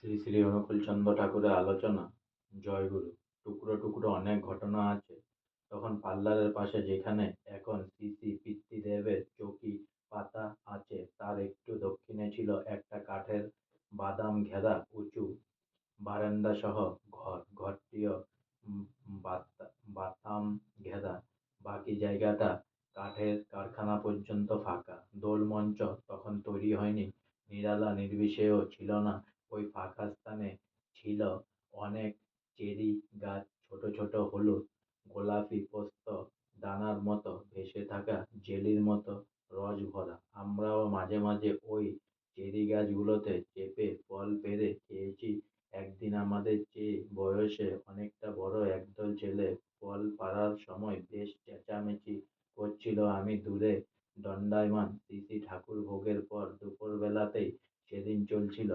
শ্রী শ্রী অনুকূলচন্দ্র ঠাকুরের আলোচনা। জয়গুরু। টুকরো টুকরো অনেক ঘটনা আছে। তখন পার্লারের পাশে যেখানে এখন শ্রী শ্রী পিতৃদেবের চৌকি পাতা আছে তার একটু দক্ষিণে ছিল একটা কাঠের বাদাম ঘেরা উঁচু বারান্দা সহ ঘর। ঘরটিও উম বাতাম ঘেরা। বাকি জায়গাটা কাঠের কারখানা পর্যন্ত ফাঁকা। দোল মঞ্চ তখন তৈরি হয়নি। নিরালা নির্বিষেও ছিল না। ওই ফাঁকা স্থানে ছিল অনেক চেরি গাছ, ছোট ছোট হলুদ গোলাপি পোস্ত দানার মতো ভেসে থাকা জেলির মতো রস ভরা। আমরাও মাঝে মাঝে ওই চেরি গাছগুলোতে চেপে ফল পেড়ে খেয়েছি। একদিন আমাদের চেয়ে বয়সে অনেকটা বড় একদল ছেলে ফল পাড়ার সময় বেশ চেঁচামেচি করছিল। আমি দূরে দণ্ডায়মান। শ্রী শ্রী ঠাকুর ভোগের পর দুপুর বেলাতেই সেদিন চলছিল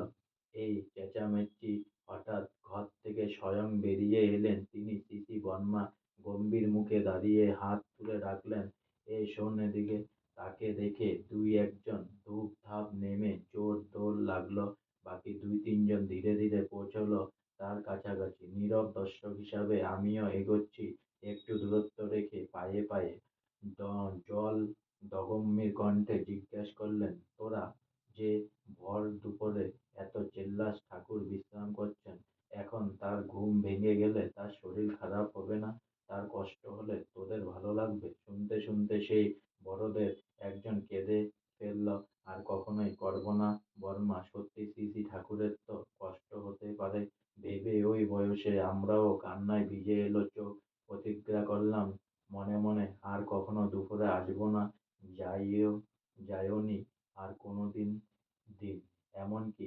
এই চেঁচামেচি। হঠাৎ ঘর থেকে স্বয়ং বেরিয়ে এলেন তিনি, শ্রী শ্রী বর্মা। গম্ভীর মুখে দাঁড়িয়ে হাত তুলে ডাকলেন, এ শোন এদিকে। তাকে দেখে দুই একজন ধূপ ধাপ নেমে জোর দৌড় লাগলো। বাকি দুই তিনজন ধীরে ধীরে পৌঁছলো তার কাছাকাছি। নীরব দর্শক হিসাবে আমিও এগোচ্ছি একটু দূরত্ব রেখে পায়ে পায়ে। জল দগম্ভীর কণ্ঠে জিজ্ঞেস করলেন, তোরা যে ভর দুপুরে এত চেল্লাস, ঠাকুর বিশ্রাম করছেন। এখন তার ঘুম ভেঙে গেলে তার শরীর খারাপ হবে না? তার কষ্ট হলে তোদের ভালো লাগবে? শুনতে শুনতে সেই বড়দের একজন কেঁদে ফেলল, আর কখনোই করব না বর্মা। সত্যি শ্রী শ্রী ঠাকুরের তো কষ্ট হতে পারে ভেবে ওই বয়সে আমরাও কান্নায় ভিজে এলো চোখ। প্রতিজ্ঞা করলাম মনে মনে, আর কখনো দুপুরে আসবো না। যাইও যাইওনি আর কোনোদিন দিন। এমনকি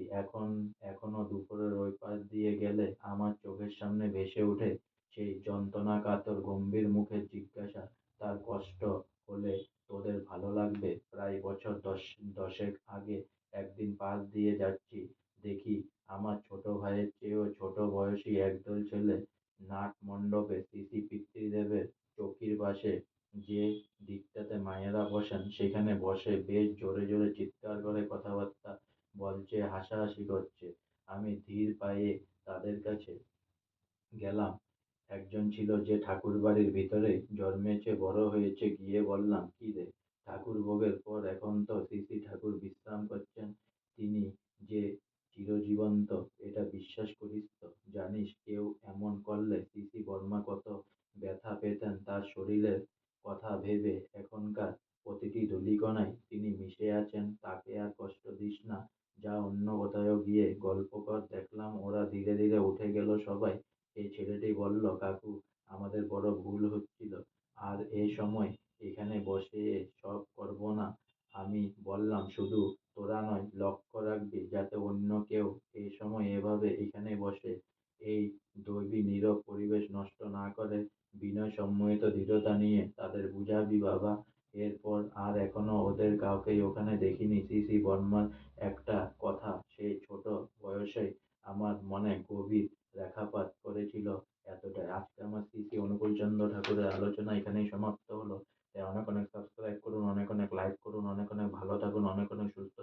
এখনো দুপুরের ওই পাশ দিয়ে গেলে আমার চোখের সামনে ভেসে ওঠে সেই যন্ত্রণাকাতর গম্ভীর মুখের জিজ্ঞাসা, তার কষ্ট হলে তোদের ভালো লাগবে? প্রায় বছর দশেক আগে একদিন পাশ দিয়ে যাচ্ছি, দেখি আমার ছোট ভাইয়ের চেয়েও ছোট বয়সী একদল ছেলে নাট মণ্ডপে শ্রী শ্রী পিতৃদেবের চৌকির পাশে, যে দিকটাতে মায়েরা বসেন, সেখানে বসে বেশ জোরে জোরে চিৎকার করে কথাবার্তা বলছে, হাসাহাসি করছে। আমি ধীর পায়ে তাদের কাছে গেলাম। একজন ছিল যে ঠাকুরবাড়ির ভিতরে জন্মেছে বড় হয়েছে। গিয়ে বললাম, কি রে, ঠাকুর ভোগের পর এখন তো শ্রী শ্রী ঠাকুর বিশ্রাম করছেন, তিনি যে চিরজীবন্ত, এটা বিশ্বাস করিস তো? জানিস কেউ এমন করলে শ্রী শ্রী বর্মা কত ব্যথা পেতেন তার শরীরের কথা ভেবে? এখনকার প্রতিটি ধূলিকণায় তিনি মিশে আছেন। তাকে আর কষ্ট দিস না, যা অন্য কোথাও গিয়ে গল্প কর। দেখলাম ওরা ধীরে ধীরে উঠে গেল সবাই। এই ছেলেটি বলল, কাকু, আমাদের বড় ভুল হচ্ছিল, আর এ সময় এখানে বসে সব করবো না। আমি বললাম, শুধু তোরা নয়, লক্ষ্য রাখবি যাতে অন্য কেউ এই সময় এভাবে এখানে বসে এই দৈবী নীরব পরিবেশ নষ্ট না করে। বিনয় সম্মোহিত দৃঢ়তা নিয়ে তাদের বুঝাবি বাবা। এরপর আর এখনো ওদের কাউকেই ওখানে দেখিনি। শ্রী শ্রী বর্মার একটা কথা সেই ছোট বয়সে আমার মনে গভীর রেখাপাত করেছিল। এতটাই। আজকে আমার শ্রী শ্রী অনুকূলচন্দ্র ঠাকুরের আলোচনা এখানেই সমাপ্ত হলো। তাই অনেক অনেক সাবস্ক্রাইব করুন, অনেক অনেক লাইক করুন, অনেক অনেক ভালো থাকুন, অনেক অনেক সুস্থ